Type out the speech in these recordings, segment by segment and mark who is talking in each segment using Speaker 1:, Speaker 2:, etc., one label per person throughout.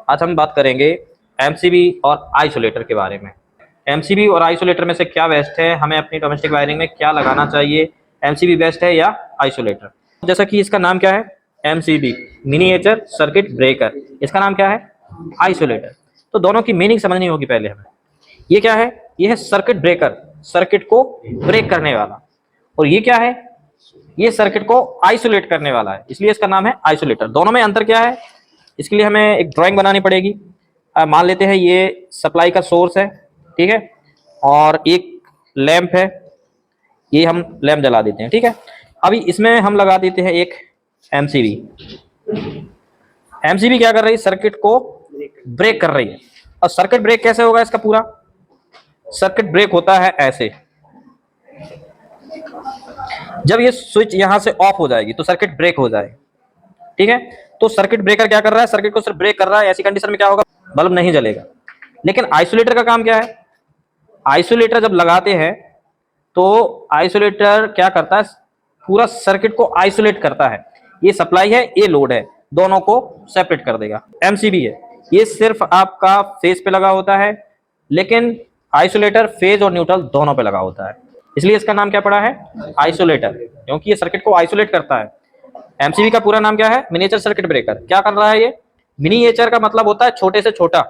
Speaker 1: आज हम बात करेंगे एमसीबी और आइसोलेटर के बारे में। एमसीबी और आइसोलेटर में से क्या बेस्ट है, हमें अपनी डोमेस्टिक वायरिंग में क्या लगाना चाहिए, एमसीबी बेस्ट है या आइसोलेटर। जैसा कि इसका नाम क्या है, एमसीबी मिनिएचर सर्किट ब्रेकर, इसका नाम क्या है आइसोलेटर। तो दोनों की मीनिंग समझनी होगी पहले हमें। ये क्या है, ये है सर्किट ब्रेकर, सर्किट को ब्रेक करने वाला, और ये क्या है, ये सर्किट को आइसोलेट करने वाला है, इसलिए इसका नाम है आइसोलेटर। दोनों में अंतर क्या है, इसके लिए हमें एक ड्राइंग बनानी पड़ेगी। मान लेते हैं ये सप्लाई का सोर्स है, ठीक है, और एक लैंप है, ये हम लैंप जला देते हैं, ठीक है। अभी इसमें हम लगा देते हैं एक एमसीबी। एमसीबी क्या कर रही है, सर्किट को ब्रेक कर रही है। और सर्किट ब्रेक कैसे होगा, इसका पूरा सर्किट ब्रेक होता है ऐसे। जब ये स्विच यहां से ऑफ हो जाएगी तो सर्किट ब्रेक हो जाएगी, ठीक है। तो सर्किट ब्रेकर क्या कर रहा है, सर्किट को सिर्फ ब्रेक कर रहा है। ऐसी कंडीशन में क्या होगा, बल्ब नहीं जलेगा। लेकिन आइसोलेटर का काम क्या है, आइसोलेटर जब लगाते हैं तो आइसोलेटर क्या करता है, पूरा सर्किट को आइसोलेट करता है। ये सप्लाई है, ये लोड है, दोनों को सेपरेट कर देगा। एमसीबी है, ये सिर्फ आपका फेज पे लगा होता है, लेकिन आइसोलेटर फेज और न्यूट्रल दोनों पे लगा होता है, इसलिए इसका नाम क्या पड़ा है आइसोलेटर, क्योंकि ये सर्किट को आइसोलेट करता है। एमसीबी का पूरा नाम क्या है, मिनिएचर सर्किट ब्रेकर। क्या कर रहा है ये, मिनिएचर का मतलब होता है छोटे से छोटा,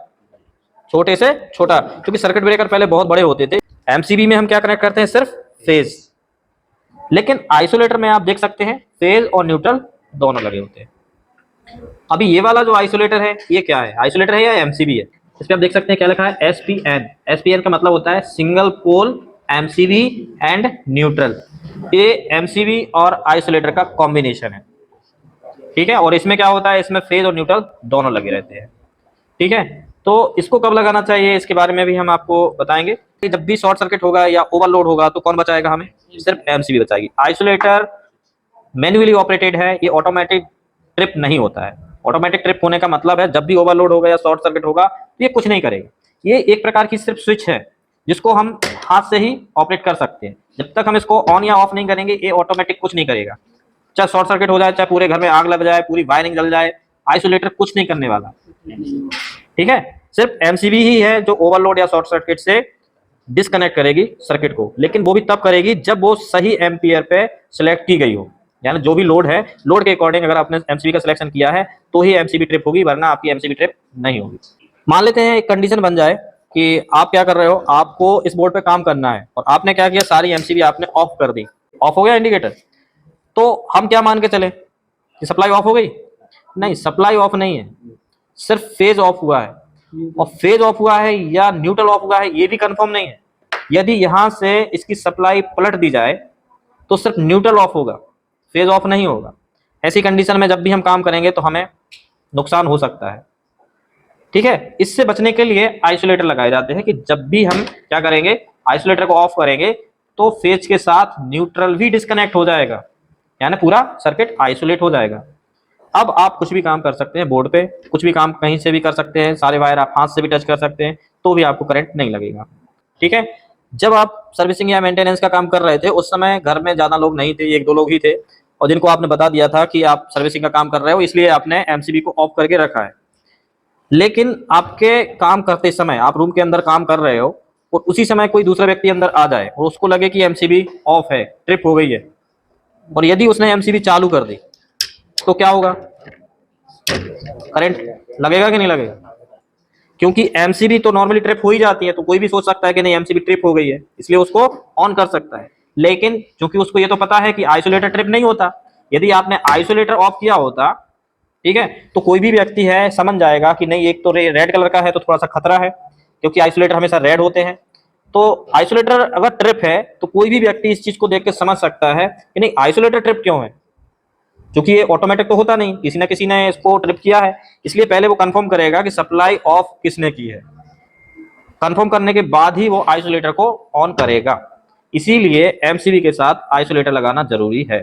Speaker 1: छोटे से छोटा, क्योंकि सर्किट ब्रेकर पहले बहुत बड़े होते थे। एमसीबी में हम क्या कनेक्ट करते हैं, सिर्फ फेज। लेकिन आइसोलेटर में आप देख सकते हैं फेज और न्यूट्रल दोनों लगे होते हैं। अभी ये वाला जो आइसोलेटर है, ये क्या है, आइसोलेटर है या एमसीबी है। इस पे आप देख सकते हैं क्या लिखा है, एसपीएन। एसपीएन का मतलब होता है single pole MCB and neutral. ये एमसीबी और आइसोलेटर का कॉम्बिनेशन है, ठीक है। और इसमें क्या होता है, इसमें फेज और न्यूट्रल दोनों लगे रहते हैं, ठीक है। तो इसको कब लगाना चाहिए, इसके बारे में भी हम आपको बताएंगे कि जब भी शॉर्ट सर्किट होगा या ओवरलोड होगा तो कौन बचाएगा हमें, सिर्फ एमसीबी बचाएगी। आइसोलेटर मैन्युअली ऑपरेटेड है, ये ऑटोमेटिक ट्रिप नहीं होता है। ऑटोमेटिक ट्रिप होने का मतलब है जब भी ओवरलोड होगा या शॉर्ट सर्किट होगा तो ये कुछ नहीं करेगा। ये एक प्रकार की सिर्फ स्विच है जिसको हम हाथ से ही ऑपरेट कर सकते हैं। जब तक हम इसको ऑन या ऑफ नहीं करेंगे ये ऑटोमेटिक कुछ नहीं करेगा। चाहे शॉर्ट सर्किट हो जाए, चाहे पूरे घर में आग लग जाए, पूरी वायरिंग जल जाए, आइसोलेटर कुछ नहीं करने वाला, ठीक है। सिर्फ एमसीबी ही है जो ओवरलोड या शॉर्ट सर्किट से डिस्कनेक्ट करेगी सर्किट को, लेकिन वो भी तब करेगी जब वो सही एम्पियर पे सिलेक्ट की गई हो। यानी जो भी लोड है, लोड के अकॉर्डिंग अगर आपने एमसीबी का सिलेक्शन किया है तो ही एमसीबी ट्रिप होगी, वरना आपकी एमसीबी ट्रिप नहीं होगी। मान लेते हैं एक कंडीशन बन जाए कि आप क्या कर रहे हो, आपको इस बोर्ड पे काम करना है और आपने क्या किया, सारी एमसीबी आपने ऑफ कर दी। ऑफ हो गया इंडिकेटर, तो हम क्या मान के चले कि सप्लाई ऑफ हो गई। नहीं, सप्लाई ऑफ नहीं है, सिर्फ फेज ऑफ हुआ है। और फेज ऑफ हुआ है या न्यूट्रल ऑफ हुआ है ये भी कंफर्म नहीं है। यदि यहां से इसकी सप्लाई पलट दी जाए तो सिर्फ न्यूट्रल ऑफ होगा, फेज ऑफ नहीं होगा। ऐसी कंडीशन में जब भी हम काम करेंगे तो हमें नुकसान हो सकता है, ठीक है। इससे बचने के लिए आइसोलेटर लगाए जाते हैं कि जब भी हम क्या करेंगे, आइसोलेटर को ऑफ करेंगे तो फेज के साथ न्यूट्रल भी डिस्कनेक्ट हो जाएगा, यानी पूरा सर्किट आइसोलेट हो जाएगा। अब आप कुछ भी काम कर सकते हैं बोर्ड पे, कुछ भी काम कहीं से भी कर सकते हैं, सारे वायर आप हाथ से भी टच कर सकते हैं, तो भी आपको करंट नहीं लगेगा, ठीक है। जब आप सर्विसिंग या मेंटेनेंस का काम कर रहे थे उस समय घर में ज्यादा लोग नहीं थे, एक दो लोग ही थे, और जिनको आपने बता दिया था कि आप सर्विसिंग का काम कर रहे हो, इसलिए आपने एमसीबी को ऑफ करके रखा है। लेकिन आपके काम करते समय आप रूम के अंदर काम कर रहे हो और उसी समय कोई दूसरा व्यक्ति अंदर आ जाए और उसको लगे कि एमसीबी ऑफ है, ट्रिप हो गई है, और यदि उसने एमसीबी चालू कर दी तो क्या होगा, करंट लगेगा कि नहीं लगेगा। क्योंकि एमसीबी तो नॉर्मली ट्रिप हो ही जाती है, तो कोई भी सोच सकता है कि नहीं एमसीबी ट्रिप हो गई है, इसलिए उसको ऑन कर सकता है। लेकिन क्योंकि उसको ये तो पता है कि आइसोलेटर ट्रिप नहीं होता, यदि आपने आइसोलेटर ऑफ किया होता, ठीक है, तो कोई भी व्यक्ति है समझ जाएगा कि नहीं एक तो रेड कलर का है तो थोड़ा सा खतरा है, क्योंकि आइसोलेटर हमेशा रेड होते हैं। तो आइसोलेटर अगर ट्रिप है तो कोई भी व्यक्ति इस चीज को देख के समझ सकता है कि नहीं आइसोलेटर ट्रिप क्यों है, क्योंकि ये ऑटोमेटिक तो होता नहीं, किसी ना किसी ने इसको ट्रिप किया है। इसलिए पहले वो कंफर्म करेगा कि सप्लाई ऑफ किसने की है, कंफर्म करने के बाद ही वो आइसोलेटर को ऑन करेगा। इसीलिए एमसीबी के साथ आइसोलेटर लगाना जरूरी है।